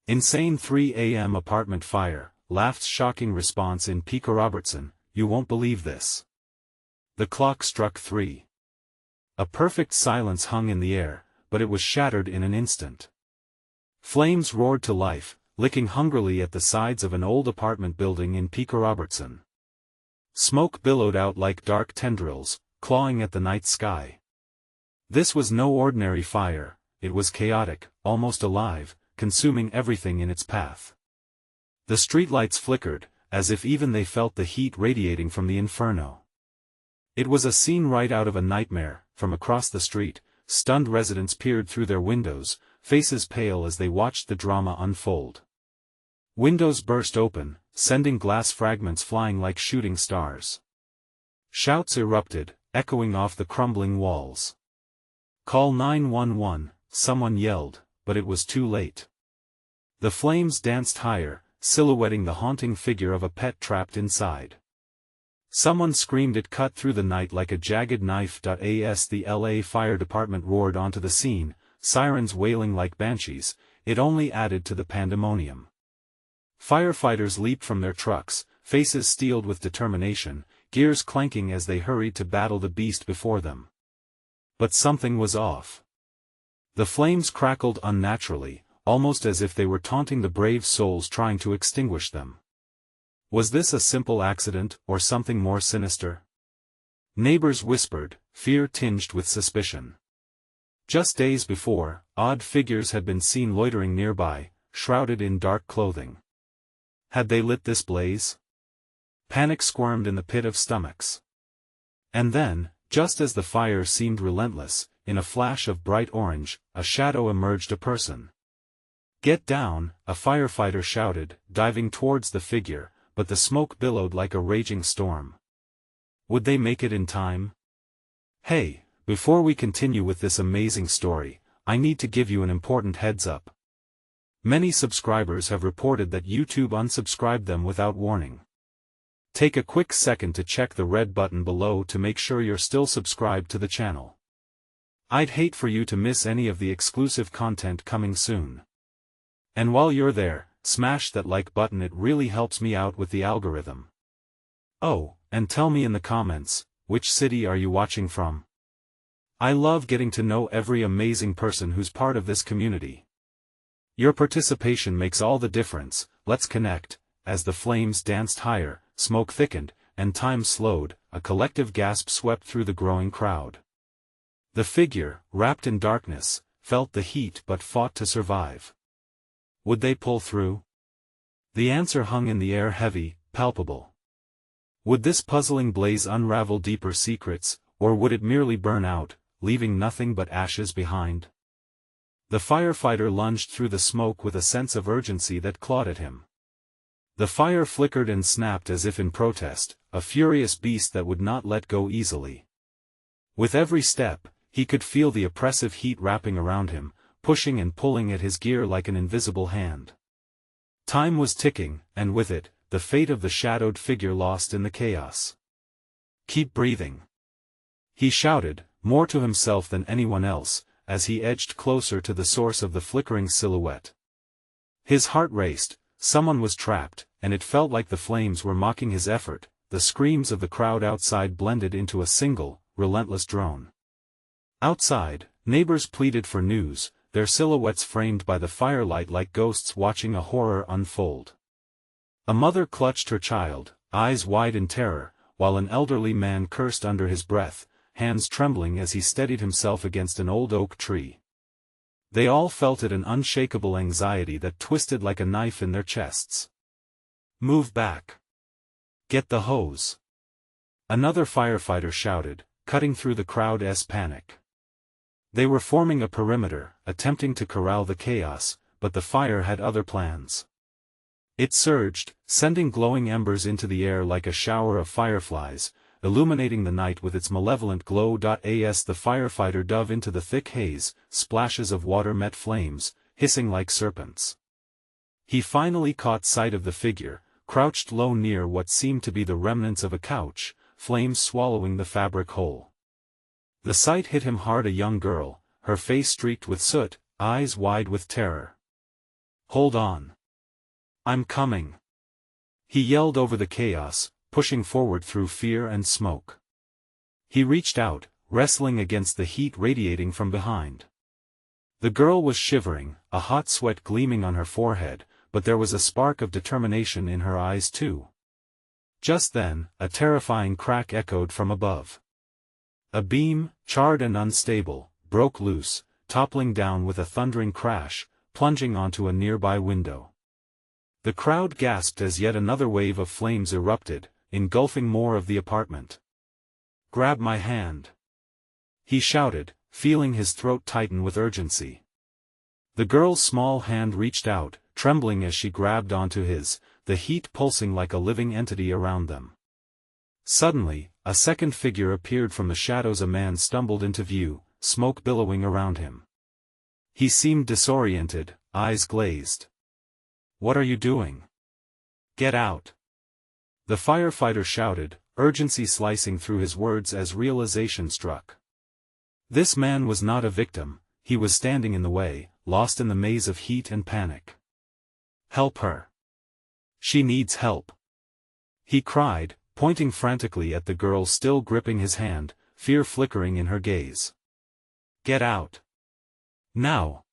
Insane 3 a.m. apartment fire, LAFD's shocking response in Pico-Robertson, you won't believe this. The clock struck 3. A perfect silence hung in the air, but it was shattered in an instant. Flames roared to life, licking hungrily at the sides of an old apartment building in Pico-Robertson. Smoke billowed out like dark tendrils, clawing at the night sky. This was no ordinary fire, it was chaotic, almost alive, consuming everything in its path. The streetlights flickered, as if even they felt the heat radiating from the inferno. It was a scene right out of a nightmare. From across the street, stunned residents peered through their windows, faces pale as they watched the drama unfold. Windows burst open, sending glass fragments flying like shooting stars. Shouts erupted, echoing off the crumbling walls. "Call 911, someone yelled, but it was too late. The flames danced higher, silhouetting the haunting figure of a pet trapped inside. Someone screamed it cut through the night like a jagged knife. As the LA Fire Department roared onto the scene, sirens wailing like banshees, it only added to the pandemonium. Firefighters leaped from their trucks, faces steeled with determination, gears clanking as they hurried to battle the beast before them. But something was off. The flames crackled unnaturally, almost as if they were taunting the brave souls trying to extinguish them. Was this a simple accident, or something more sinister? Neighbors whispered, fear tinged with suspicion. Just days before, odd figures had been seen loitering nearby, shrouded in dark clothing. Had they lit this blaze? Panic squirmed in the pit of stomachs. And then, just as the fire seemed relentless, in a flash of bright orange, a shadow emerged, a person. "Get down," a firefighter shouted, diving towards the figure, but the smoke billowed like a raging storm. Would they make it in time? Hey, before we continue with this amazing story, I need to give you an important heads up. Many subscribers have reported that YouTube unsubscribed them without warning. Take a quick second to check the red button below to make sure you're still subscribed to the channel. I'd hate for you to miss any of the exclusive content coming soon. And while you're there, smash that like button, it really helps me out with the algorithm. Oh, and tell me in the comments, which city are you watching from? I love getting to know every amazing person who's part of this community. Your participation makes all the difference. Let's connect. As the flames danced higher, smoke thickened, and time slowed, a collective gasp swept through the growing crowd. The figure, wrapped in darkness, felt the heat but fought to survive. Would they pull through? The answer hung in the air, heavy, palpable. Would this puzzling blaze unravel deeper secrets, or would it merely burn out, leaving nothing but ashes behind? The firefighter lunged through the smoke with a sense of urgency that clawed at him. The fire flickered and snapped as if in protest, a furious beast that would not let go easily. With every step, he could feel the oppressive heat wrapping around him, pushing and pulling at his gear like an invisible hand. Time was ticking, and with it, the fate of the shadowed figure lost in the chaos. "Keep breathing," he shouted, more to himself than anyone else, as he edged closer to the source of the flickering silhouette. His heart raced. Someone was trapped, and it felt like the flames were mocking his effort. The screams of the crowd outside blended into a single, relentless drone. Outside, neighbors pleaded for news, their silhouettes framed by the firelight like ghosts watching a horror unfold. A mother clutched her child, eyes wide in terror, while an elderly man cursed under his breath, hands trembling as he steadied himself against an old oak tree. They all felt it, an unshakable anxiety that twisted like a knife in their chests. "Move back. Get the hose," another firefighter shouted, cutting through the crowd's panic. They were forming a perimeter, attempting to corral the chaos, but the fire had other plans. It surged, sending glowing embers into the air like a shower of fireflies, illuminating the night with its malevolent glow. As the firefighter dove into the thick haze, splashes of water met flames, hissing like serpents. He finally caught sight of the figure, crouched low near what seemed to be the remnants of a couch, flames swallowing the fabric whole. The sight hit him hard, a young girl, her face streaked with soot, eyes wide with terror. Hold on. I'm coming. He yelled over the chaos, pushing forward through fear and smoke. He reached out, wrestling against the heat radiating from behind. The girl was shivering, a hot sweat gleaming on her forehead, but there was a spark of determination in her eyes too. Just then, a terrifying crack echoed from above. A beam, charred and unstable, broke loose, toppling down with a thundering crash, plunging onto a nearby window. The crowd gasped as yet another wave of flames erupted, engulfing more of the apartment. "Grab my hand!" he shouted, feeling his throat tighten with urgency. The girl's small hand reached out, trembling as she grabbed onto his, the heat pulsing like a living entity around them. Suddenly, a second figure appeared from the shadows. A man stumbled into view, smoke billowing around him. He seemed disoriented, eyes glazed. "What are you doing? Get out!" The firefighter shouted, urgency slicing through his words as realization struck. This man was not a victim, he was standing in the way, lost in the maze of heat and panic. "Help her! She needs help!" he cried, pointing frantically at the girl still gripping his hand, fear flickering in her gaze. "Get out! Now!"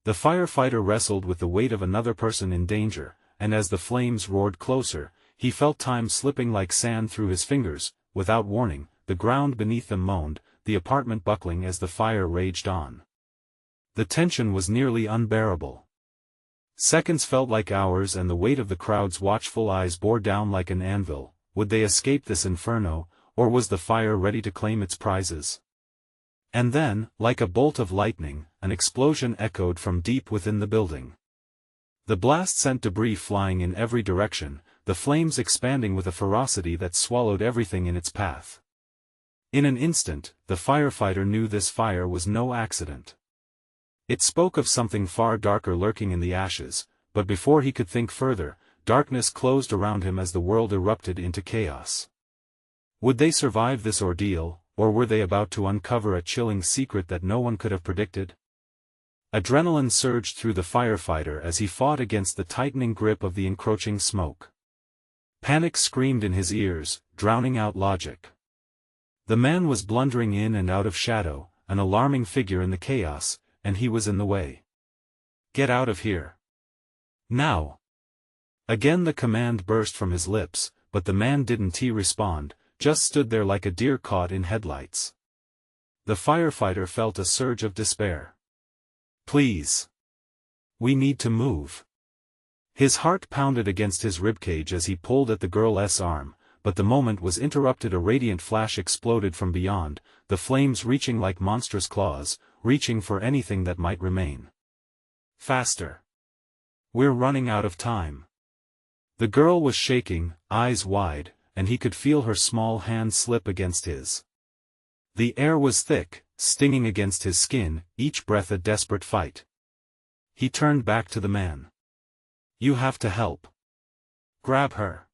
The firefighter wrestled with the weight of another person in danger, and as the flames roared closer, he felt time slipping like sand through his fingers. Without warning, the ground beneath them moaned, the apartment buckling as the fire raged on. The tension was nearly unbearable. Seconds felt like hours and the weight of the crowd's watchful eyes bore down like an anvil. Would they escape this inferno, or was the fire ready to claim its prizes? And then, like a bolt of lightning, an explosion echoed from deep within the building. The blast sent debris flying in every direction, the flames expanding with a ferocity that swallowed everything in its path. In an instant, the firefighter knew this fire was no accident. It spoke of something far darker lurking in the ashes, but before he could think further, darkness closed around him as the world erupted into chaos. Would they survive this ordeal, or were they about to uncover a chilling secret that no one could have predicted? Adrenaline surged through the firefighter as he fought against the tightening grip of the encroaching smoke. Panic screamed in his ears, drowning out logic. The man was blundering in and out of shadow, an alarming figure in the chaos, and he was in the way. "Get out of here! Now!" Again the command burst from his lips, but the man didn't respond, just stood there like a deer caught in headlights. The firefighter felt a surge of despair. "Please! We need to move." His heart pounded against his ribcage as he pulled at the girl's arm, but the moment was interrupted. A radiant flash exploded from beyond, the flames reaching like monstrous claws, reaching for anything that might remain. "Faster! We're running out of time." The girl was shaking, eyes wide, and he could feel her small hand slip against his. The air was thick, stinging against his skin, each breath a desperate fight. He turned back to the man. "You have to help. Grab her."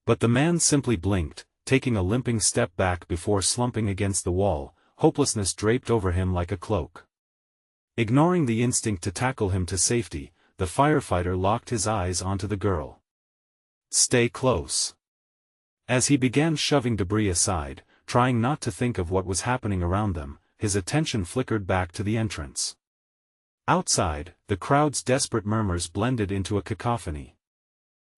But the man simply blinked, taking a limping step back before slumping against the wall, hopelessness draped over him like a cloak. Ignoring the instinct to tackle him to safety, the firefighter locked his eyes onto the girl. "Stay close." As he began shoving debris aside, trying not to think of what was happening around them, his attention flickered back to the entrance. Outside, the crowd's desperate murmurs blended into a cacophony.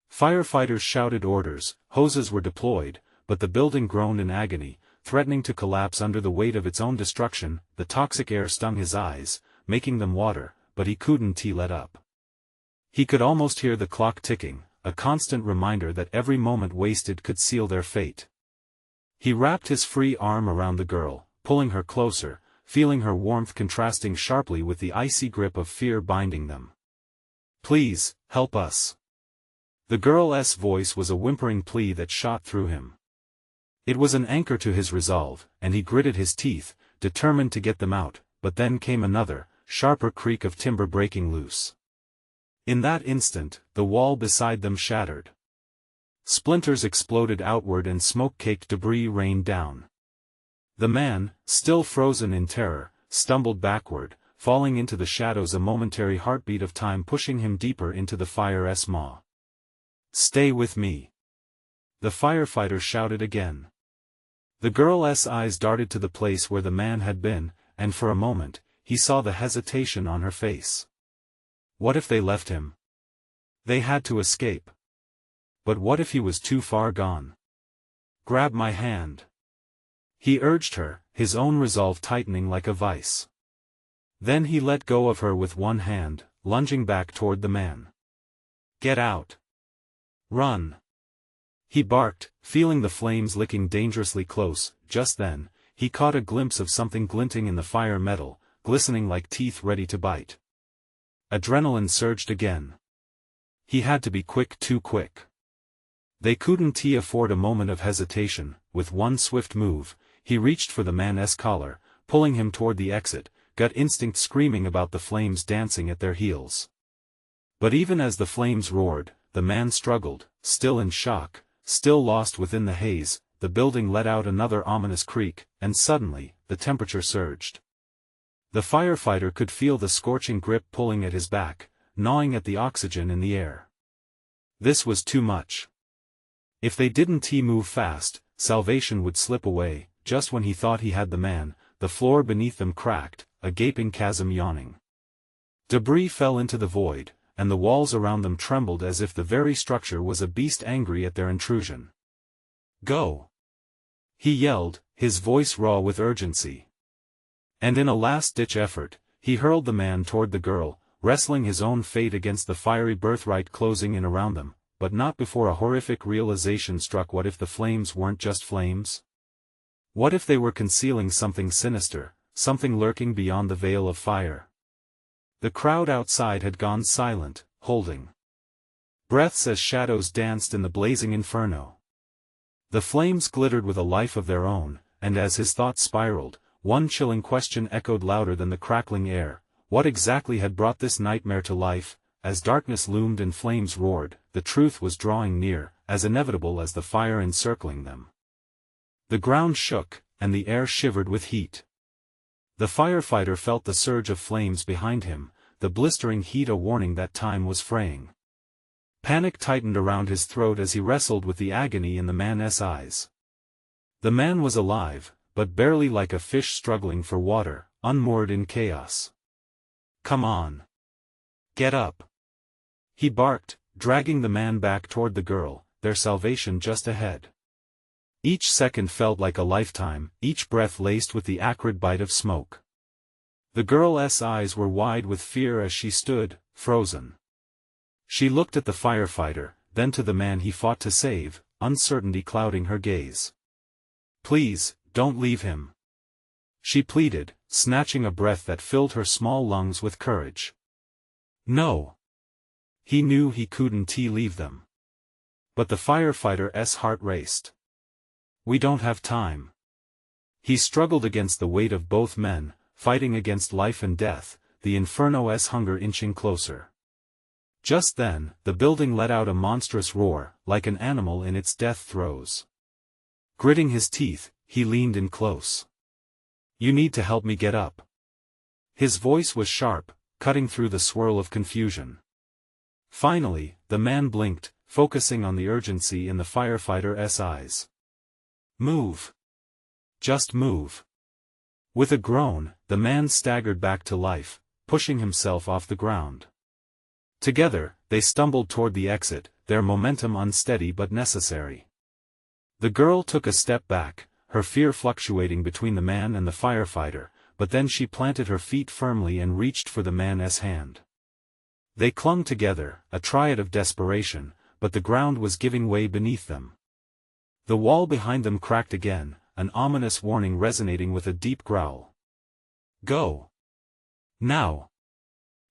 Firefighters shouted orders, hoses were deployed, but the building groaned in agony, threatening to collapse under the weight of its own destruction. The toxic air stung his eyes, making them water, but he couldn't let up. He could almost hear the clock ticking, a constant reminder that every moment wasted could seal their fate. He wrapped his free arm around the girl, pulling her closer, feeling her warmth contrasting sharply with the icy grip of fear binding them. "Please, help us." The girl's voice was a whimpering plea that shot through him. It was an anchor to his resolve, and he gritted his teeth, determined to get them out, but then came another, sharper creak of timber breaking loose. In that instant, the wall beside them shattered. Splinters exploded outward and smoke-caked debris rained down. The man, still frozen in terror, stumbled backward, falling into the shadows, a momentary heartbeat of time pushing him deeper into the fire's maw. "Stay with me," the firefighter shouted again. The girl's eyes darted to the place where the man had been, and for a moment, he saw the hesitation on her face. What if they left him? They had to escape. But what if he was too far gone? "Grab my hand," he urged her, his own resolve tightening like a vice. Then he let go of her with one hand, lunging back toward the man. "Get out! Run!" he barked, feeling the flames licking dangerously close. Just then, he caught a glimpse of something glinting in the fire metal, glistening like teeth ready to bite. Adrenaline surged again. He had to be quick, too quick. They couldn't afford a moment of hesitation. With one swift move, he reached for the man's collar, pulling him toward the exit, gut instinct screaming about the flames dancing at their heels. But even as the flames roared, the man struggled, still in shock, still lost within the haze. The building let out another ominous creak, and suddenly, the temperature surged. The firefighter could feel the scorching grip pulling at his back, gnawing at the oxygen in the air. This was too much. If they didn't move fast, salvation would slip away. Just when he thought he had the man, the floor beneath them cracked, a gaping chasm yawning. Debris fell into the void, and the walls around them trembled as if the very structure was a beast angry at their intrusion. "Go!" he yelled, his voice raw with urgency. And in a last-ditch effort, he hurled the man toward the girl, wrestling his own fate against the fiery birthright closing in around them, but not before a horrific realization struck. What if the flames weren't just flames? What if they were concealing something sinister, something lurking beyond the veil of fire? The crowd outside had gone silent, holding breaths as shadows danced in the blazing inferno. The flames glittered with a life of their own, and as his thoughts spiraled, one chilling question echoed louder than the crackling air: what exactly had brought this nightmare to life? As darkness loomed and flames roared, the truth was drawing near, as inevitable as the fire encircling them. The ground shook, and the air shivered with heat. The firefighter felt the surge of flames behind him, the blistering heat a warning that time was fraying. Panic tightened around his throat as he wrestled with the agony in the man's eyes. The man was alive, but barely, like a fish struggling for water, unmoored in chaos. "Come on. Get up!" he barked, dragging the man back toward the girl, their salvation just ahead. Each second felt like a lifetime, each breath laced with the acrid bite of smoke. The girl's eyes were wide with fear as she stood, frozen. She looked at the firefighter, then to the man he fought to save, uncertainty clouding her gaze. "Please, don't leave him," she pleaded, snatching a breath that filled her small lungs with courage. No. He knew he couldn't leave them. But the firefighter's heart raced. "We don't have time." He struggled against the weight of both men, fighting against life and death, the inferno's hunger inching closer. Just then, the building let out a monstrous roar, like an animal in its death throes. Gritting his teeth, he leaned in close. "You need to help me get up." His voice was sharp, cutting through the swirl of confusion. Finally, the man blinked, focusing on the urgency in the firefighter's eyes. "Move. Just move." With a groan, the man staggered back to life, pushing himself off the ground. Together, they stumbled toward the exit, their momentum unsteady but necessary. The girl took a step back, her fear fluctuating between the man and the firefighter, but then she planted her feet firmly and reached for the man's hand. They clung together, a triad of desperation, but the ground was giving way beneath them. The wall behind them cracked again, an ominous warning resonating with a deep growl. "Go! Now!"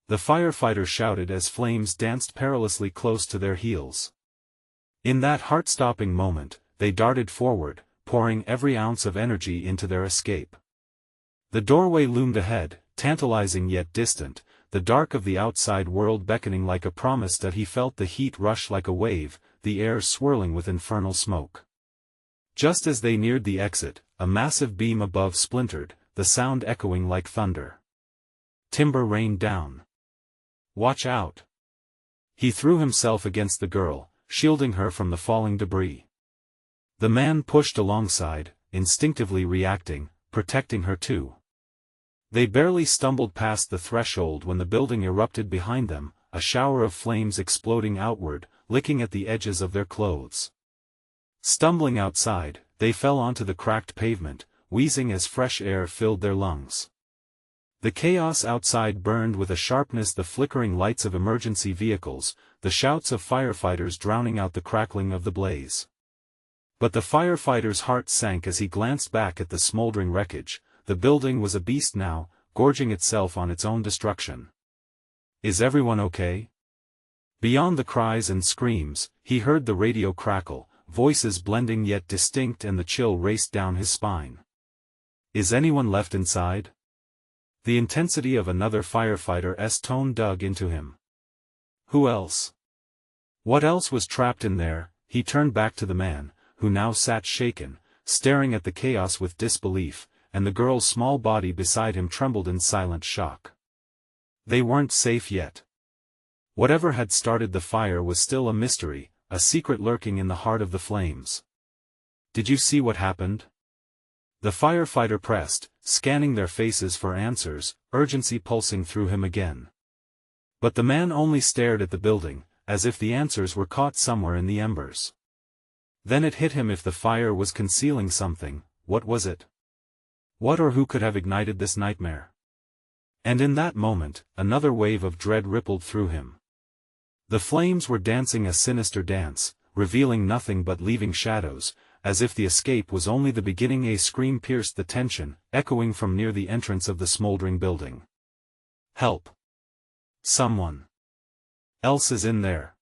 the firefighter shouted as flames danced perilously close to their heels. In that heart-stopping moment, they darted forward, pouring every ounce of energy into their escape. The doorway loomed ahead, tantalizing yet distant, the dark of the outside world beckoning like a promise that he felt the heat rush like a wave, the air swirling with infernal smoke. Just as they neared the exit, a massive beam above splintered, the sound echoing like thunder. timber rained down. "Watch out!" He threw himself against the girl, shielding her from the falling debris. The man pushed alongside, instinctively reacting, protecting her too. They barely stumbled past the threshold when the building erupted behind them, a shower of flames exploding outward, licking at the edges of their clothes. Stumbling outside, they fell onto the cracked pavement, wheezing as fresh air filled their lungs. The chaos outside burned with a sharpness, the flickering lights of emergency vehicles, the shouts of firefighters drowning out the crackling of the blaze. But the firefighter's heart sank as he glanced back at the smoldering wreckage. The building was a beast now, gorging itself on its own destruction. "Is everyone okay?" Beyond the cries and screams, he heard the radio crackle, voices blending yet distinct, and the chill raced down his spine. "Is anyone left inside?" The intensity of another firefighter's tone dug into him. "Who else? What else was trapped in there?" He turned back to the man, who now sat shaken, staring at the chaos with disbelief, and the girl's small body beside him trembled in silent shock. They weren't safe yet. Whatever had started the fire was still a mystery, a secret lurking in the heart of the flames. "Did you see what happened?" The firefighter pressed, scanning their faces for answers, urgency pulsing through him again. But the man only stared at the building, as if the answers were caught somewhere in the embers. Then it hit him: if the fire was concealing something, what was it? What or who could have ignited this nightmare? And in that moment, another wave of dread rippled through him. The flames were dancing a sinister dance, revealing nothing but leaving shadows, as if the escape was only the beginning. A scream pierced the tension, echoing from near the entrance of the smoldering building. "Help! Someone else is in there!"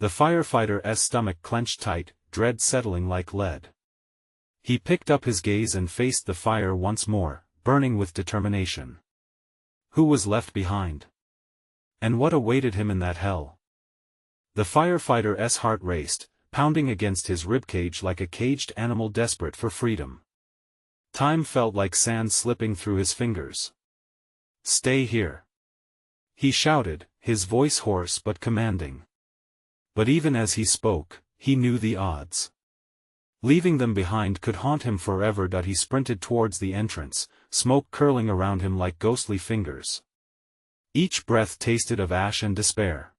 The firefighter's stomach clenched tight, dread settling like lead. He picked up his gaze and faced the fire once more, burning with determination. Who was left behind? And what awaited him in that hell? The firefighter's heart raced, pounding against his ribcage like a caged animal desperate for freedom. Time felt like sand slipping through his fingers. "Stay here!" he shouted, his voice hoarse but commanding. But even as he spoke, he knew the odds. Leaving them behind could haunt him forever. He sprinted towards the entrance, smoke curling around him like ghostly fingers. Each breath tasted of ash and despair.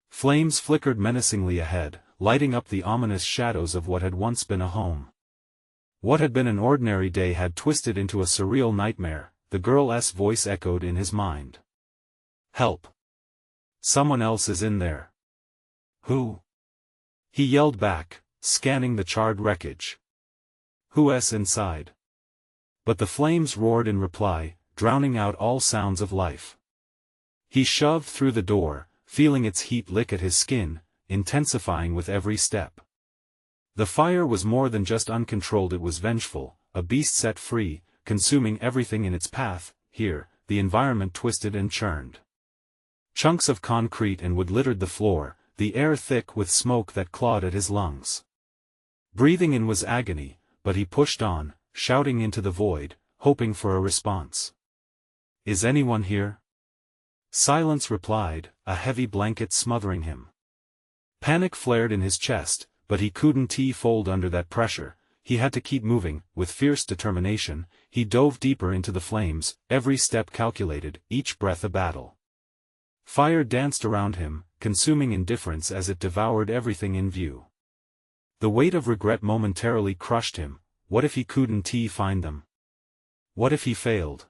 Flames flickered menacingly ahead, lighting up the ominous shadows of what had once been a home. What had been an ordinary day had twisted into a surreal nightmare. The girl's voice echoed in his mind. "Help! Someone else is in there!" "Who?" he yelled back, scanning the charred wreckage. "Who's inside?" But the flames roared in reply, drowning out all sounds of life. He shoved through the door, feeling its heat lick at his skin, intensifying with every step. The fire was more than just uncontrolled, it was vengeful, a beast set free, consuming everything in its path. Here, the environment twisted and churned. Chunks of concrete and wood littered the floor, the air thick with smoke that clawed at his lungs. Breathing in was agony, but he pushed on, shouting into the void, hoping for a response. "Is anyone here?" Silence replied, a heavy blanket smothering him. Panic flared in his chest, but he couldn't fold under that pressure. He had to keep moving. With fierce determination, he dove deeper into the flames, every step calculated, each breath a battle. Fire danced around him, consuming indifference as it devoured everything in view. The weight of regret momentarily crushed him. What if he couldn't find them? What if he failed?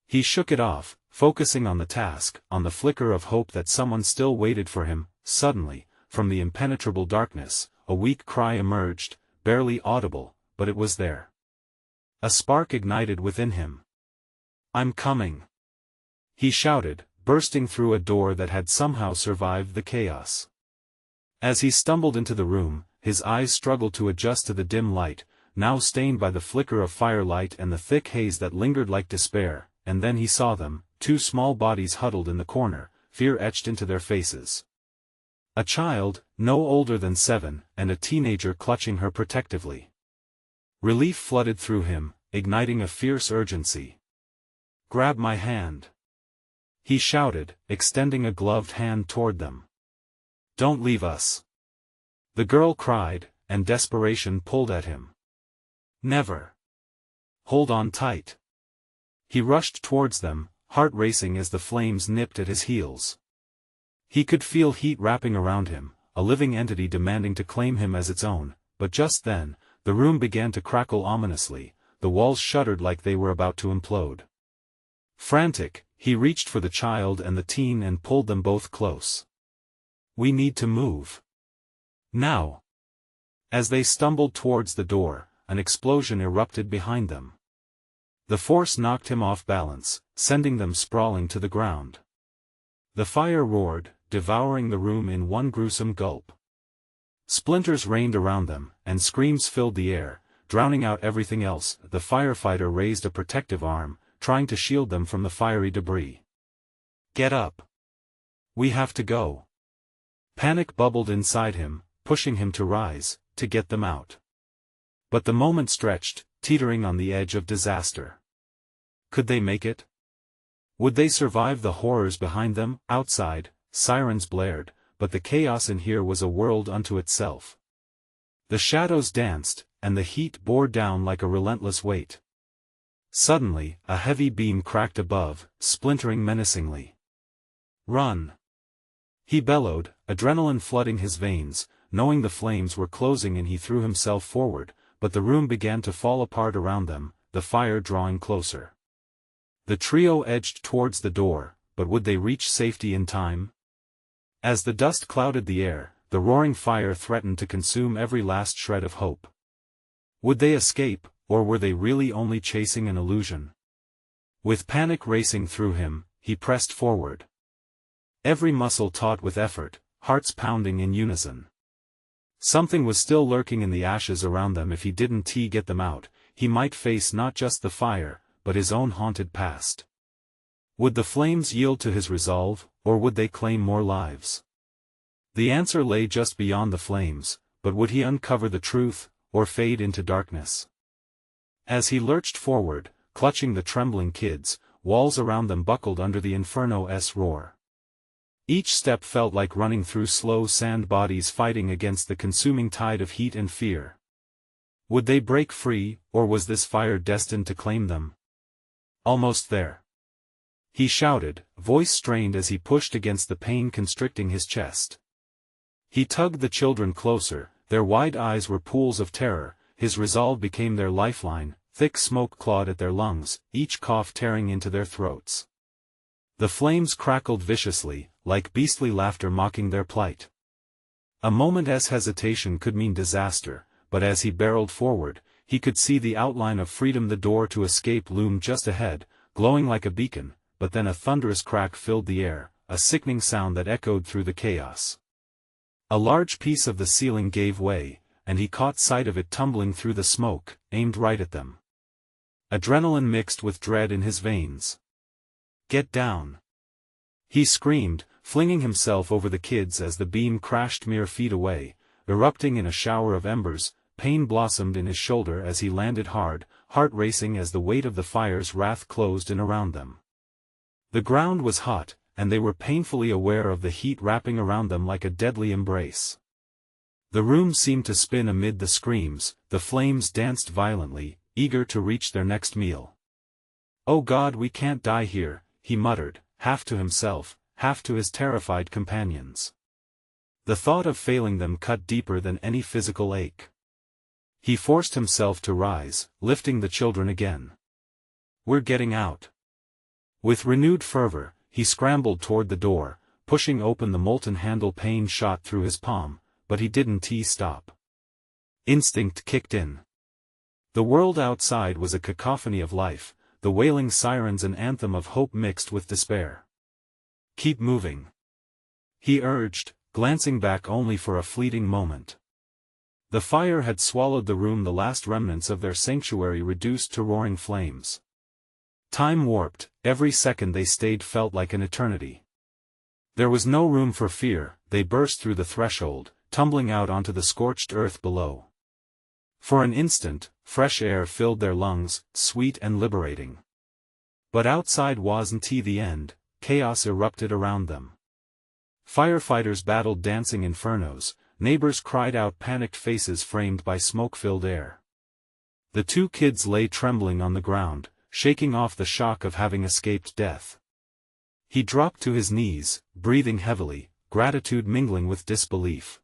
He shook it off, focusing on the task, on the flicker of hope that someone still waited for him. Suddenly, from the impenetrable darkness, a weak cry emerged, barely audible, but it was there. A spark ignited within him. "I'm coming!" he shouted, bursting through a door that had somehow survived the chaos. As he stumbled into the room, his eyes struggled to adjust to the dim light, now stained by the flicker of firelight and the thick haze that lingered like despair, and then he saw them, two small bodies huddled in the corner, fear etched into their faces. A child, no older than 7, and a teenager clutching her protectively. Relief flooded through him, igniting a fierce urgency. "Grab my hand," he shouted, extending a gloved hand toward them. "Don't leave us," the girl cried, and desperation pulled at him. "Never. Hold on tight." He rushed towards them, heart racing as the flames nipped at his heels. He could feel heat wrapping around him, a living entity demanding to claim him as its own, but just then, the room began to crackle ominously, the walls shuddered like they were about to implode. Frantic, he reached for the child and the teen and pulled them both close. "We need to move. Now." As they stumbled towards the door, an explosion erupted behind them. The force knocked him off balance, sending them sprawling to the ground. The fire roared, devouring the room in one gruesome gulp. Splinters rained around them, and screams filled the air, drowning out everything else. The firefighter raised a protective arm, trying to shield them from the fiery debris. "Get up. We have to go." Panic bubbled inside him, pushing him to rise, to get them out. But the moment stretched, teetering on the edge of disaster. Could they make it? Would they survive the horrors behind them? Outside, sirens blared, but the chaos in here was a world unto itself. The shadows danced, and the heat bore down like a relentless weight. Suddenly, a heavy beam cracked above, splintering menacingly. "Run!" he bellowed, adrenaline flooding his veins, knowing the flames were closing, and he threw himself forward, but the room began to fall apart around them, the fire drawing closer. The trio edged towards the door, but would they reach safety in time? As the dust clouded the air, the roaring fire threatened to consume every last shred of hope. Would they escape, or were they really only chasing an illusion? With panic racing through him, he pressed forward. Every muscle taut with effort, hearts pounding in unison. Something was still lurking in the ashes around them. If he didn't get them out, he might face not just the fire, but his own haunted past. Would the flames yield to his resolve, or would they claim more lives? The answer lay just beyond the flames, but would he uncover the truth, or fade into darkness? As he lurched forward, clutching the trembling kids, walls around them buckled under the inferno's roar. Each step felt like running through slow sand, bodies fighting against the consuming tide of heat and fear. Would they break free, or was this fire destined to claim them? "Almost there," he shouted, voice strained as he pushed against the pain constricting his chest. He tugged the children closer, their wide eyes were pools of terror, his resolve became their lifeline, thick smoke clawed at their lungs, each cough tearing into their throats. The flames crackled viciously, like beastly laughter mocking their plight. A moment's hesitation could mean disaster, but as he barreled forward, he could see the outline of freedom. The door to escape loomed just ahead, glowing like a beacon, but then a thunderous crack filled the air, a sickening sound that echoed through the chaos. A large piece of the ceiling gave way, and he caught sight of it tumbling through the smoke, aimed right at them. Adrenaline mixed with dread in his veins. "Get down!" he screamed, flinging himself over the kids as the beam crashed mere feet away, erupting in a shower of embers. Pain blossomed in his shoulder as he landed hard, heart racing as the weight of the fire's wrath closed in around them. The ground was hot, and they were painfully aware of the heat wrapping around them like a deadly embrace. The room seemed to spin amid the screams, the flames danced violently, eager to reach their next meal. "Oh God, we can't die here," he muttered, half to himself, half to his terrified companions. The thought of failing them cut deeper than any physical ache. He forced himself to rise, lifting the children again. "We're getting out." With renewed fervor, he scrambled toward the door, pushing open the molten handle. Pain shot through his palm, but he didn't stop. Instinct kicked in. The world outside was a cacophony of life, the wailing sirens an anthem of hope mixed with despair. "Keep moving," he urged, glancing back only for a fleeting moment. The fire had swallowed the room, the last remnants of their sanctuary reduced to roaring flames. Time warped, every second they stayed felt like an eternity. There was no room for fear. They burst through the threshold, tumbling out onto the scorched earth below. For an instant, fresh air filled their lungs, sweet and liberating. But outside wasn't the end, chaos erupted around them. Firefighters battled dancing infernos, neighbors cried out, panicked faces framed by smoke-filled air. The two kids lay trembling on the ground, shaking off the shock of having escaped death. He dropped to his knees, breathing heavily, gratitude mingling with disbelief.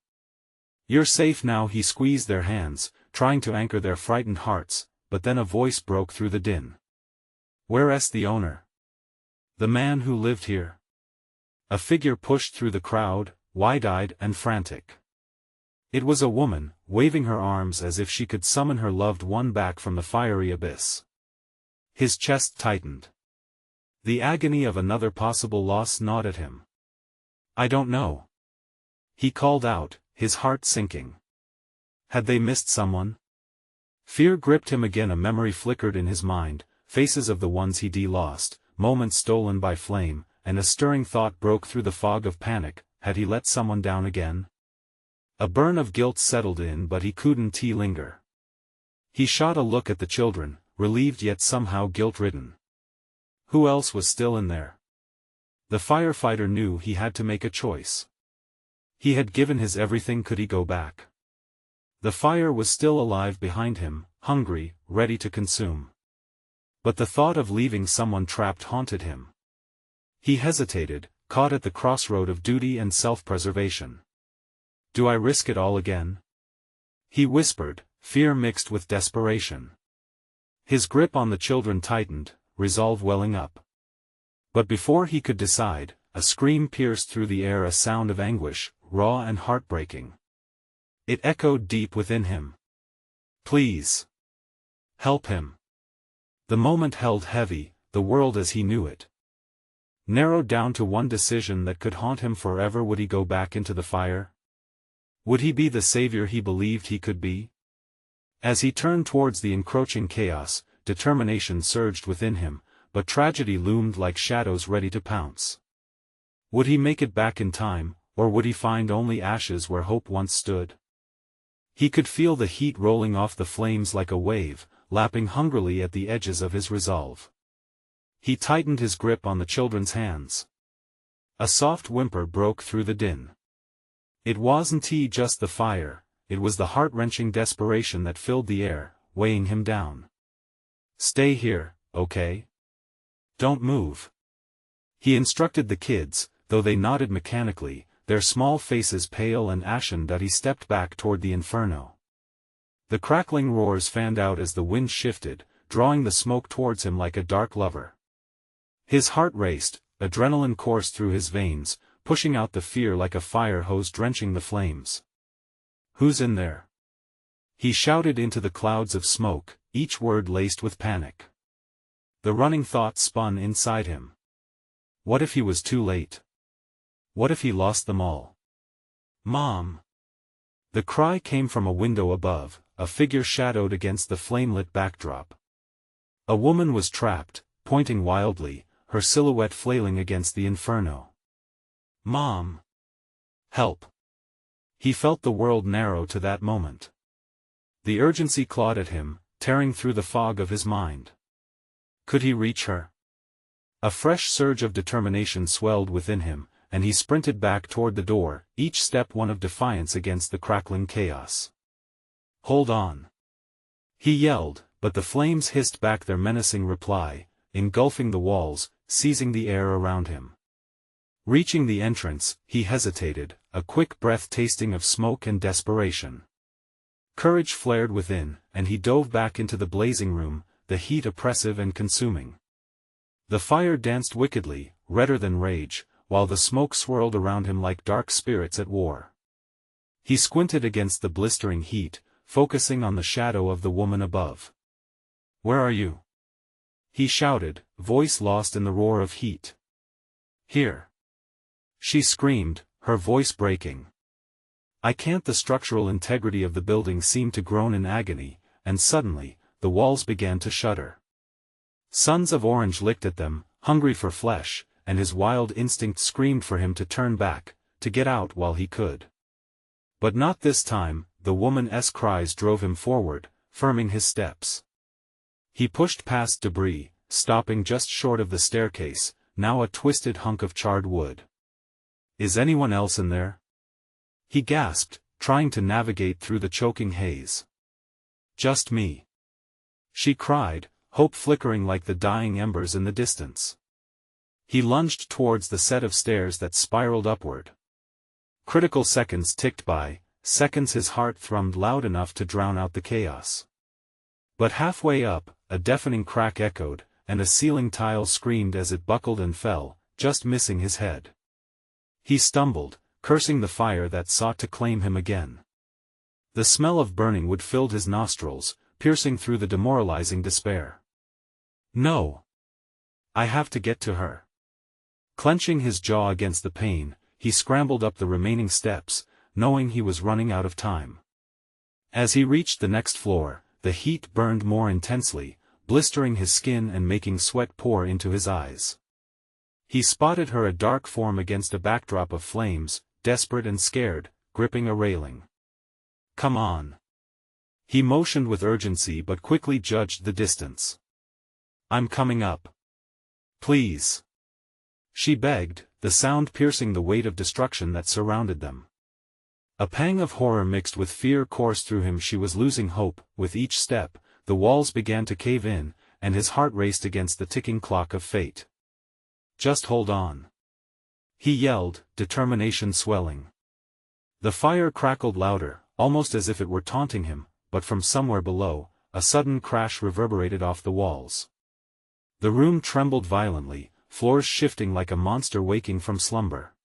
"You're safe now," he squeezed their hands, trying to anchor their frightened hearts, but then a voice broke through the din. "Where's the owner? The man who lived here?" A figure pushed through the crowd, wide-eyed and frantic. It was a woman, waving her arms as if she could summon her loved one back from the fiery abyss. His chest tightened. The agony of another possible loss gnawed at him. "I don't know," he called out, his heart sinking. Had they missed someone? Fear gripped him again. A memory flickered in his mind, faces of the ones he'd lost, moments stolen by flame, and a stirring thought broke through the fog of panic: had he let someone down again? A burn of guilt settled in, but he couldn't linger. He shot a look at the children, relieved yet somehow guilt-ridden. Who else was still in there? The firefighter knew he had to make a choice. He had given his everything. Could he go back? The fire was still alive behind him, hungry, ready to consume. But the thought of leaving someone trapped haunted him. He hesitated, caught at the crossroad of duty and self-preservation. "Do I risk it all again?" he whispered, fear mixed with desperation. His grip on the children tightened, resolve welling up. But before he could decide, a scream pierced through the air, a sound of anguish, raw and heartbreaking. It echoed deep within him. "Please! Help him!" The moment held heavy, the world as he knew it narrowed down to one decision that could haunt him forever. Would he go back into the fire? Would he be the savior he believed he could be? As he turned towards the encroaching chaos, determination surged within him, but tragedy loomed like shadows ready to pounce. Would he make it back in time, or would he find only ashes where hope once stood? He could feel the heat rolling off the flames like a wave, lapping hungrily at the edges of his resolve. He tightened his grip on the children's hands. A soft whimper broke through the din. It wasn't just the fire, it was the heart-wrenching desperation that filled the air, weighing him down. "Stay here, okay? Don't move," he instructed the kids, though they nodded mechanically, their small faces pale and ashen. He stepped back toward the inferno. The crackling roars fanned out as the wind shifted, drawing the smoke towards him like a dark lover. His heart raced, adrenaline coursed through his veins, pushing out the fear like a fire hose drenching the flames. "Who's in there?" he shouted into the clouds of smoke, each word laced with panic. The running thought spun inside him. What if he was too late? What if he lost them all? "Mom!" The cry came from a window above, a figure shadowed against the flame-lit backdrop. A woman was trapped, pointing wildly, her silhouette flailing against the inferno. "Mom! Help!" He felt the world narrow to that moment. The urgency clawed at him, tearing through the fog of his mind. Could he reach her? A fresh surge of determination swelled within him, and he sprinted back toward the door, each step one of defiance against the crackling chaos. "Hold on!" he yelled, but the flames hissed back their menacing reply, engulfing the walls, seizing the air around him. Reaching the entrance, he hesitated, a quick breath tasting of smoke and desperation. Courage flared within, and he dove back into the blazing room, the heat oppressive and consuming. The fire danced wickedly, redder than rage, while the smoke swirled around him like dark spirits at war. He squinted against the blistering heat, focusing on the shadow of the woman above. "Where are you?" he shouted, voice lost in the roar of heat. "Here!" she screamed, her voice breaking. "I can't." The structural integrity of the building seemed to groan in agony, and suddenly, the walls began to shudder. Sons of Orange licked at them, hungry for flesh, and his wild instinct screamed for him to turn back, to get out while he could. But not this time. The woman's cries drove him forward, firming his steps. He pushed past debris, stopping just short of the staircase, now a twisted hunk of charred wood. "Is anyone else in there?" he gasped, trying to navigate through the choking haze. "Just me," she cried, hope flickering like the dying embers in the distance. He lunged towards the set of stairs that spiraled upward. Critical seconds ticked by, seconds his heart thrummed loud enough to drown out the chaos. But halfway up, a deafening crack echoed, and a ceiling tile screamed as it buckled and fell, just missing his head. He stumbled, cursing the fire that sought to claim him again. The smell of burning wood filled his nostrils, piercing through the demoralizing despair. "No! I have to get to her." Clenching his jaw against the pane, he scrambled up the remaining steps, knowing he was running out of time. As he reached the next floor, the heat burned more intensely, blistering his skin and making sweat pour into his eyes. He spotted her, a dark form against a backdrop of flames, desperate and scared, gripping a railing. "Come on." He motioned with urgency but quickly judged the distance. "I'm coming up. Please," she begged, the sound piercing the weight of destruction that surrounded them. A pang of horror mixed with fear coursed through him. She was losing hope. With each step, the walls began to cave in, and his heart raced against the ticking clock of fate. "Just hold on," he yelled, determination swelling. The fire crackled louder, almost as if it were taunting him, but from somewhere below, a sudden crash reverberated off the walls. The room trembled violently, floors shifting like a monster waking from slumber.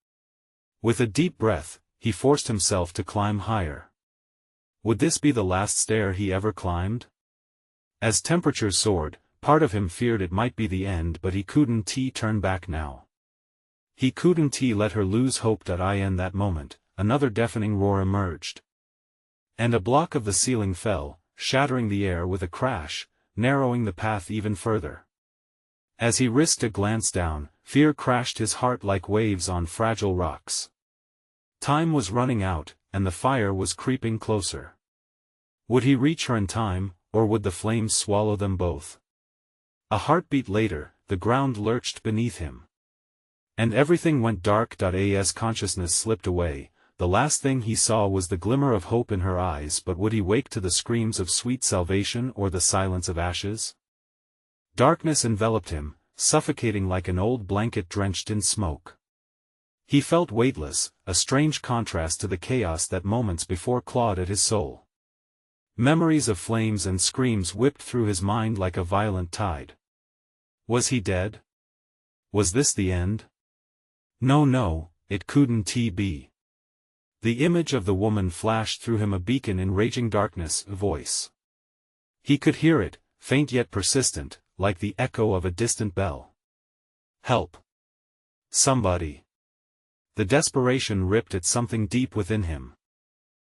With a deep breath, he forced himself to climb higher. Would this be the last stair he ever climbed? As temperatures soared, part of him feared it might be the end, but he couldn't turn back now. He couldn't let her lose hope. In that moment, another deafening roar emerged. And a block of the ceiling fell, shattering the air with a crash, narrowing the path even further. As he risked a glance down, fear crashed his heart like waves on fragile rocks. Time was running out, and the fire was creeping closer. Would he reach her in time, or would the flames swallow them both? A heartbeat later, the ground lurched beneath him. And everything went dark. As consciousness slipped away, the last thing he saw was the glimmer of hope in her eyes. But would he wake to the screams of sweet salvation or the silence of ashes? Darkness enveloped him, suffocating like an old blanket drenched in smoke. He felt weightless, a strange contrast to the chaos that moments before clawed at his soul. Memories of flames and screams whipped through his mind like a violent tide. Was he dead? Was this the end? No, it couldn't be. The image of the woman flashed through him, a beacon in raging darkness, a voice. He could hear it, faint yet persistent, like the echo of a distant bell. "Help! Somebody!" The desperation ripped at something deep within him.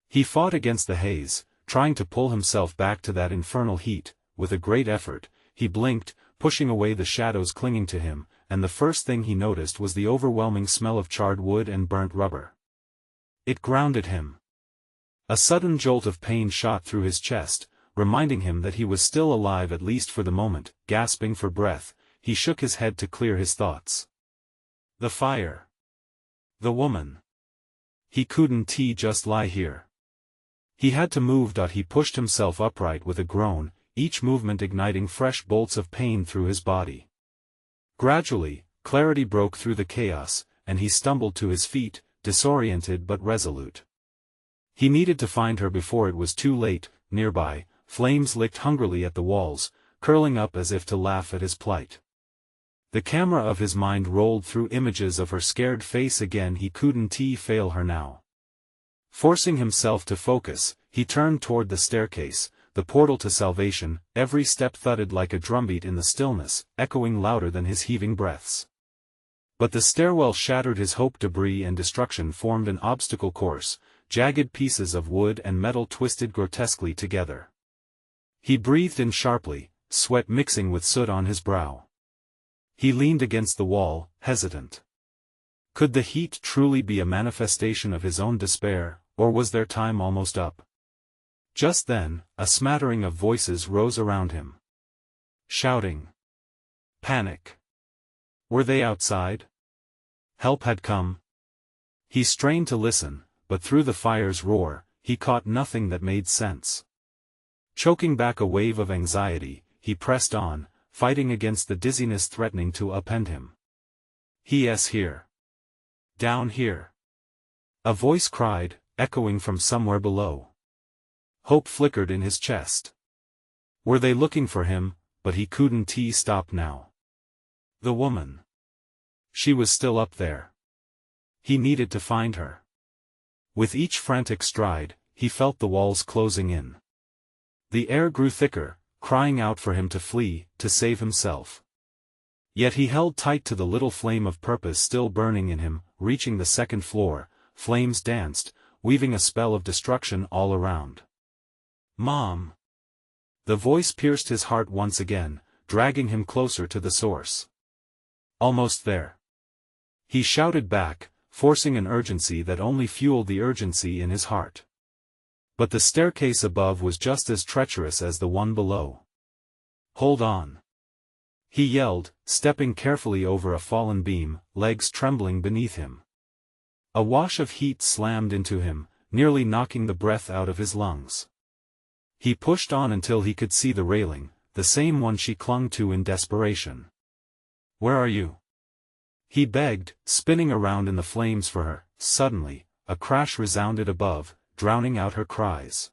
He fought against the haze, trying to pull himself back to that infernal heat. With a great effort, he blinked, pushing away the shadows clinging to him, and the first thing he noticed was the overwhelming smell of charred wood and burnt rubber. It grounded him. A sudden jolt of pain shot through his chest, reminding him that he was still alive, at least for the moment. Gasping for breath, he shook his head to clear his thoughts. The fire. The woman. He couldn't just lie here. He had to move. He pushed himself upright with a groan, each movement igniting fresh bolts of pain through his body. Gradually, clarity broke through the chaos, and he stumbled to his feet, disoriented but resolute. He needed to find her before it was too late. Nearby, flames licked hungrily at the walls, curling up as if to laugh at his plight. The camera of his mind rolled through images of her scared face again. He couldn't fail her now. Forcing himself to focus, he turned toward the staircase, the portal to salvation. Every step thudded like a drumbeat in the stillness, echoing louder than his heaving breaths. But the stairwell shattered his hope. Debris and destruction formed an obstacle course, jagged pieces of wood and metal twisted grotesquely together. He breathed in sharply, sweat mixing with soot on his brow. He leaned against the wall, hesitant. Could the heat truly be a manifestation of his own despair, or was their time almost up? Just then, a smattering of voices rose around him. Shouting. Panic. Were they outside? Help had come? He strained to listen, but through the fire's roar, he caught nothing that made sense. Choking back a wave of anxiety, he pressed on, fighting against the dizziness threatening to upend him. He's here. Down here. A voice cried, echoing from somewhere below. Hope flickered in his chest. Were they looking for him? But he couldn't stop now. The woman. She was still up there. He needed to find her. With each frantic stride, he felt the walls closing in. The air grew thicker, crying out for him to flee, to save himself. Yet he held tight to the little flame of purpose still burning in him. Reaching the second floor, flames danced, weaving a spell of destruction all around. Mom! The voice pierced his heart once again, dragging him closer to the source. Almost there. He shouted back, forcing an urgency that only fueled the urgency in his heart. But the staircase above was just as treacherous as the one below. Hold on! He yelled, stepping carefully over a fallen beam, legs trembling beneath him. A wash of heat slammed into him, nearly knocking the breath out of his lungs. He pushed on until he could see the railing, the same one she clung to in desperation. Where are you? He begged, spinning around in the flames for her. Suddenly, a crash resounded above, drowning out her cries.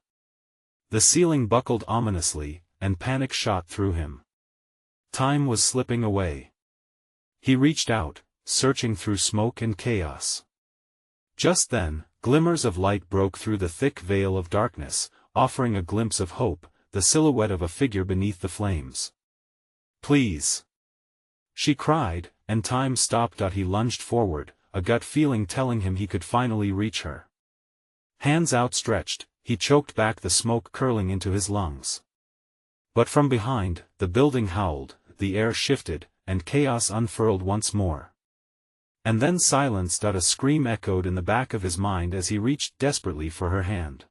The ceiling buckled ominously, and panic shot through him. Time was slipping away. He reached out, searching through smoke and chaos. Just then, glimmers of light broke through the thick veil of darkness, offering a glimpse of hope, the silhouette of a figure beneath the flames. Please! She cried, and time stopped. He lunged forward, a gut feeling telling him he could finally reach her. Hands outstretched, he choked back the smoke curling into his lungs. But from behind, the building howled, the air shifted, and chaos unfurled once more. And then silence. A scream echoed in the back of his mind as he reached desperately for her hand.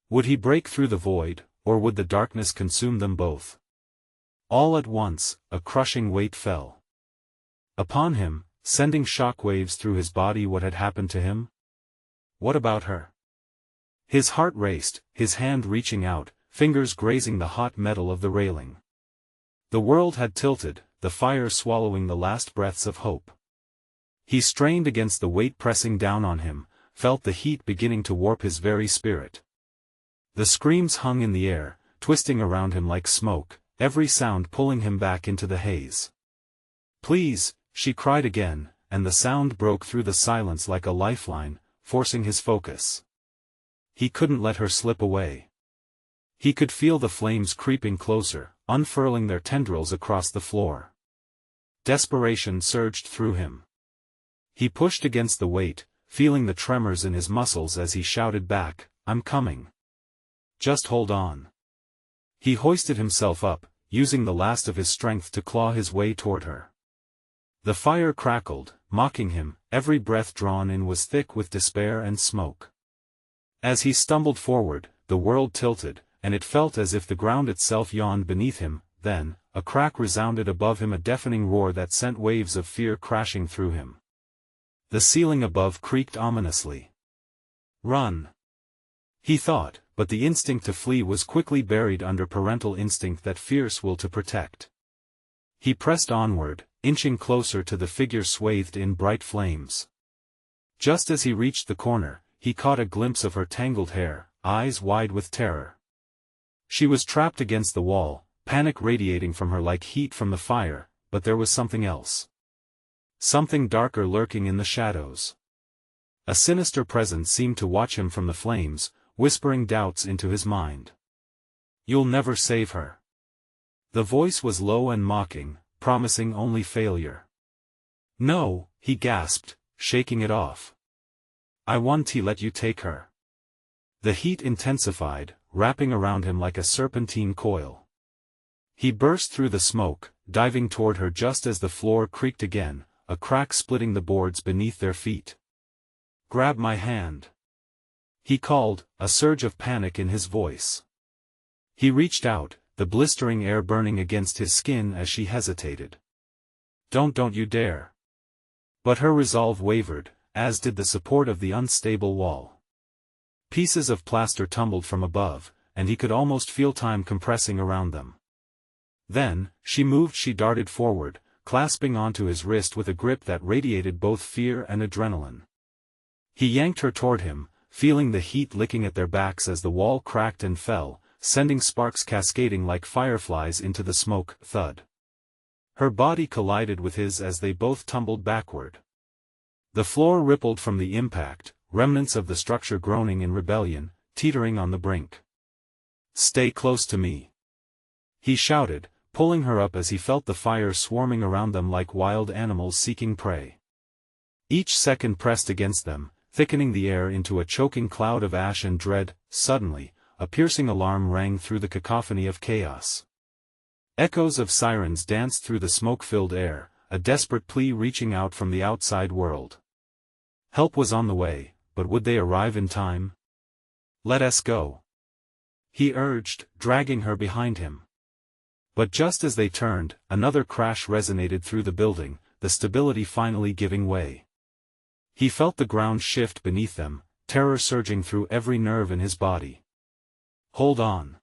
Would he break through the void, or would the darkness consume them both? All at once, a crushing weight fell upon him, sending shockwaves through his body. What had happened to him? What about her? His heart raced, his hand reaching out, fingers grazing the hot metal of the railing. The world had tilted, the fire swallowing the last breaths of hope. He strained against the weight pressing down on him, felt the heat beginning to warp his very spirit. The screams hung in the air, twisting around him like smoke, every sound pulling him back into the haze. Please, she cried again, and the sound broke through the silence like a lifeline, forcing his focus. He couldn't let her slip away. He could feel the flames creeping closer, unfurling their tendrils across the floor. Desperation surged through him. He pushed against the weight, feeling the tremors in his muscles as he shouted back, I'm coming. Just hold on. He hoisted himself up, using the last of his strength to claw his way toward her. The fire crackled, mocking him, every breath drawn in was thick with despair and smoke. As he stumbled forward, the world tilted, and it felt as if the ground itself yawned beneath him. Then, a crack resounded above him, a deafening roar that sent waves of fear crashing through him. The ceiling above creaked ominously. Run! He thought, but the instinct to flee was quickly buried under parental instinct, that fierce will to protect. He pressed onward, inching closer to the figure swathed in bright flames. Just as he reached the corner, he caught a glimpse of her tangled hair, eyes wide with terror. She was trapped against the wall, panic radiating from her like heat from the fire, but there was something else. Something darker lurking in the shadows. A sinister presence seemed to watch him from the flames, whispering doubts into his mind. You'll never save her. The voice was low and mocking, promising only failure. No, he gasped, shaking it off. I want to let you take her. The heat intensified, wrapping around him like a serpentine coil. He burst through the smoke, diving toward her just as the floor creaked again, a crack splitting the boards beneath their feet. Grab my hand. He called, a surge of panic in his voice. He reached out, the blistering air burning against his skin as she hesitated. Don't you dare." But her resolve wavered, as did the support of the unstable wall. Pieces of plaster tumbled from above, and he could almost feel time compressing around them. Then, she darted forward, clasping onto his wrist with a grip that radiated both fear and adrenaline. He yanked her toward him, feeling the heat licking at their backs as the wall cracked and fell, sending sparks cascading like fireflies into the smoke. Thud. Her body collided with his as they both tumbled backward. The floor rippled from the impact, remnants of the structure groaning in rebellion, teetering on the brink. "Stay close to me," he shouted, pulling her up as he felt the fire swarming around them like wild animals seeking prey. Each second pressed against them, thickening the air into a choking cloud of ash and dread. Suddenly, a piercing alarm rang through the cacophony of chaos. Echoes of sirens danced through the smoke-filled air, a desperate plea reaching out from the outside world. Help was on the way, but would they arrive in time? "Let us go," he urged, dragging her behind him. But just as they turned, another crash resonated through the building, the stability finally giving way. He felt the ground shift beneath them, terror surging through every nerve in his body. "Hold on!"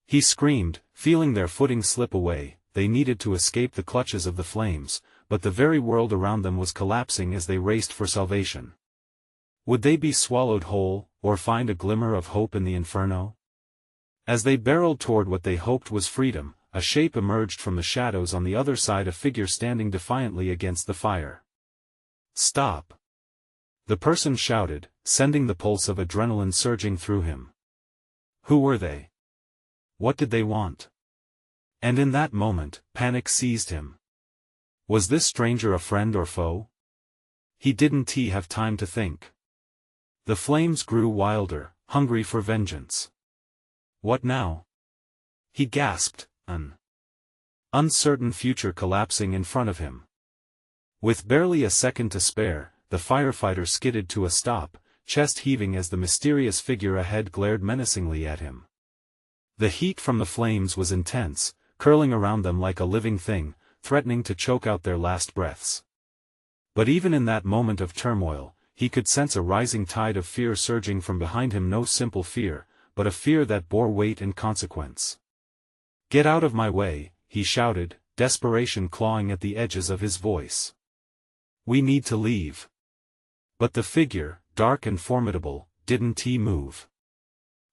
he screamed, feeling their footing slip away. They needed to escape the clutches of the flames, but the very world around them was collapsing as they raced for salvation. Would they be swallowed whole, or find a glimmer of hope in the inferno? As they barreled toward what they hoped was freedom, a shape emerged from the shadows on the other side, a figure standing defiantly against the fire. "Stop!" the person shouted, sending the pulse of adrenaline surging through him. Who were they? What did they want? And in that moment, panic seized him. Was this stranger a friend or foe? He didn't have time to think. The flames grew wilder, hungry for vengeance. What now? He gasped, an uncertain future collapsing in front of him. With barely a second to spare, the firefighter skidded to a stop, chest heaving as the mysterious figure ahead glared menacingly at him. The heat from the flames was intense, curling around them like a living thing, threatening to choke out their last breaths. But even in that moment of turmoil, he could sense a rising tide of fear surging from behind him, no simple fear, but a fear that bore weight and consequence. "Get out of my way," he shouted, desperation clawing at the edges of his voice. "We need to leave." But the figure, dark and formidable, didn't move.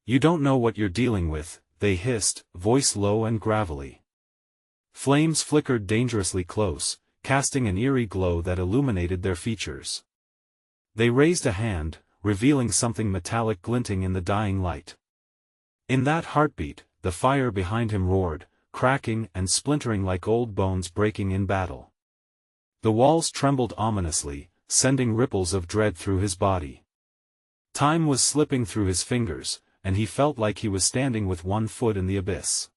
"You don't know what you're dealing with," they hissed, voice low and gravelly. Flames flickered dangerously close, casting an eerie glow that illuminated their features. They raised a hand, revealing something metallic glinting in the dying light. In that heartbeat, the fire behind him roared, cracking and splintering like old bones breaking in battle. The walls trembled ominously, sending ripples of dread through his body. Time was slipping through his fingers, and he felt like he was standing with one foot in the abyss.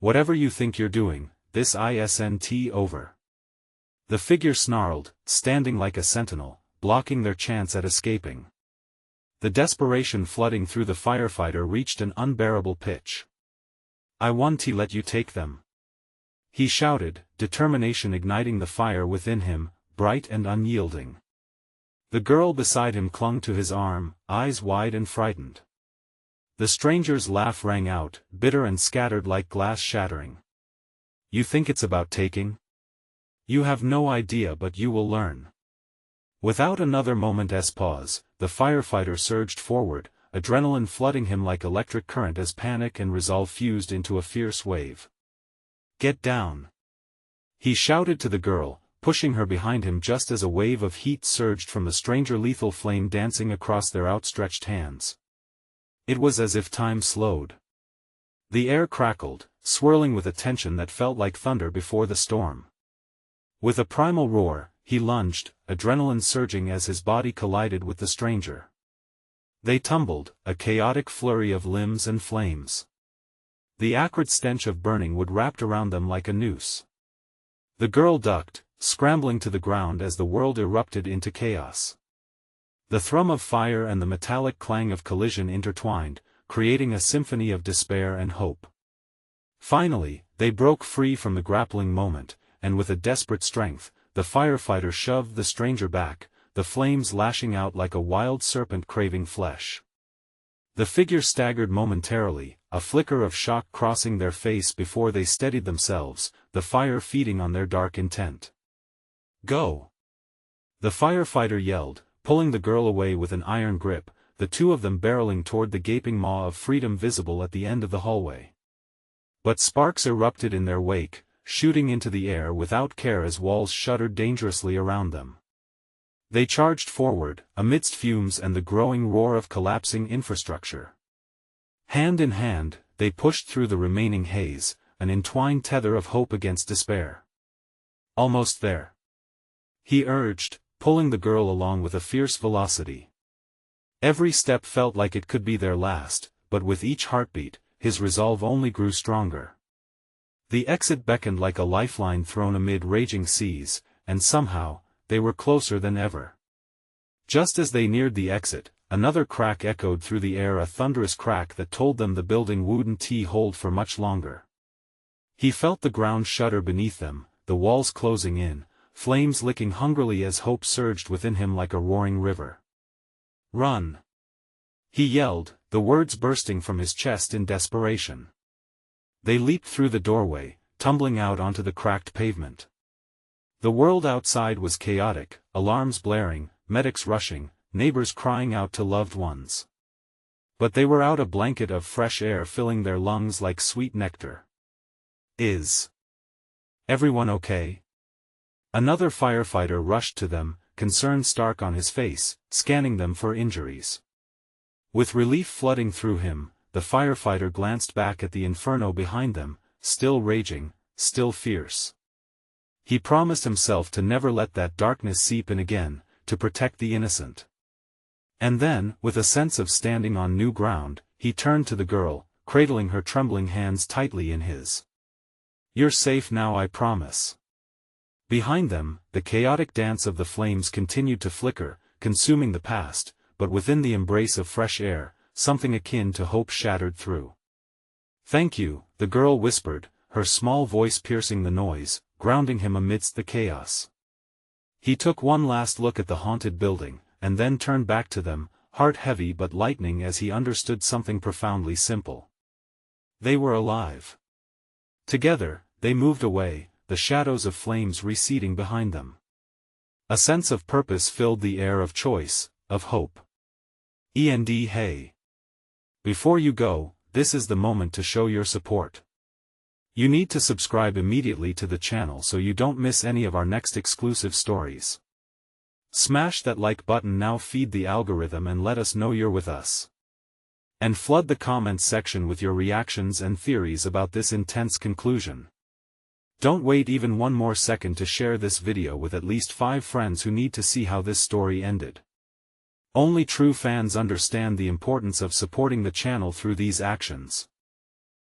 "Whatever you think you're doing, this isn't over." The figure snarled, standing like a sentinel, blocking their chance at escaping. The desperation flooding through the firefighter reached an unbearable pitch. "I want to let you take them," he shouted, determination igniting the fire within him, bright and unyielding. The girl beside him clung to his arm, eyes wide and frightened. The stranger's laugh rang out, bitter and scattered like glass shattering. "You think it's about taking? You have no idea, but you will learn." Without another moment's pause, the firefighter surged forward, adrenaline flooding him like electric current as panic and resolve fused into a fierce wave. "Get down!" he shouted to the girl, pushing her behind him just as a wave of heat surged from the stranger, lethal flame dancing across their outstretched hands. It was as if time slowed. The air crackled, swirling with a tension that felt like thunder before the storm. With a primal roar, he lunged, adrenaline surging as his body collided with the stranger. They tumbled, a chaotic flurry of limbs and flames. The acrid stench of burning wood wrapped around them like a noose. The girl ducked, scrambling to the ground as the world erupted into chaos. The thrum of fire and the metallic clang of collision intertwined, creating a symphony of despair and hope. Finally, they broke free from the grappling moment, and with a desperate strength, the firefighter shoved the stranger back, the flames lashing out like a wild serpent craving flesh. The figure staggered momentarily, a flicker of shock crossing their face before they steadied themselves, the fire feeding on their dark intent. "Go!" the firefighter yelled, pulling the girl away with an iron grip, the two of them barreling toward the gaping maw of freedom visible at the end of the hallway. But sparks erupted in their wake, shooting into the air without care as walls shuddered dangerously around them. They charged forward, amidst fumes and the growing roar of collapsing infrastructure. Hand in hand, they pushed through the remaining haze, an entwined tether of hope against despair. "Almost there," he urged, pulling the girl along with a fierce velocity. Every step felt like it could be their last, but with each heartbeat, his resolve only grew stronger. The exit beckoned like a lifeline thrown amid raging seas, and somehow, they were closer than ever. Just as they neared the exit, another crack echoed through the air, a thunderous crack that told them the building wouldn't hold for much longer. He felt the ground shudder beneath them, the walls closing in, flames licking hungrily as hope surged within him like a roaring river. "Run!" he yelled, the words bursting from his chest in desperation. They leaped through the doorway, tumbling out onto the cracked pavement. The world outside was chaotic, alarms blaring, medics rushing, neighbors crying out to loved ones. But they were out, a blanket of fresh air filling their lungs like sweet nectar. "Is everyone okay?" Another firefighter rushed to them, concern stark on his face, scanning them for injuries. With relief flooding through him, the firefighter glanced back at the inferno behind them, still raging, still fierce. He promised himself to never let that darkness seep in again, to protect the innocent. And then, with a sense of standing on new ground, he turned to the girl, cradling her trembling hands tightly in his. "You're safe now, I promise." Behind them, the chaotic dance of the flames continued to flicker, consuming the past, but within the embrace of fresh air, something akin to hope shattered through. "Thank you," the girl whispered, her small voice piercing the noise, grounding him amidst the chaos. He took one last look at the haunted building, and then turned back to them, heart heavy but lightening as he understood something profoundly simple. They were alive. Together, they moved away, the shadows of flames receding behind them. A sense of purpose filled the air, of choice, of hope. Hey. Before you go, this is the moment to show your support. You need to subscribe immediately to the channel so you don't miss any of our next exclusive stories. Smash that like button now, feed the algorithm and let us know you're with us. And flood the comments section with your reactions and theories about this intense conclusion. Don't wait even one more second to share this video with at least 5 friends who need to see how this story ended. Only true fans understand the importance of supporting the channel through these actions.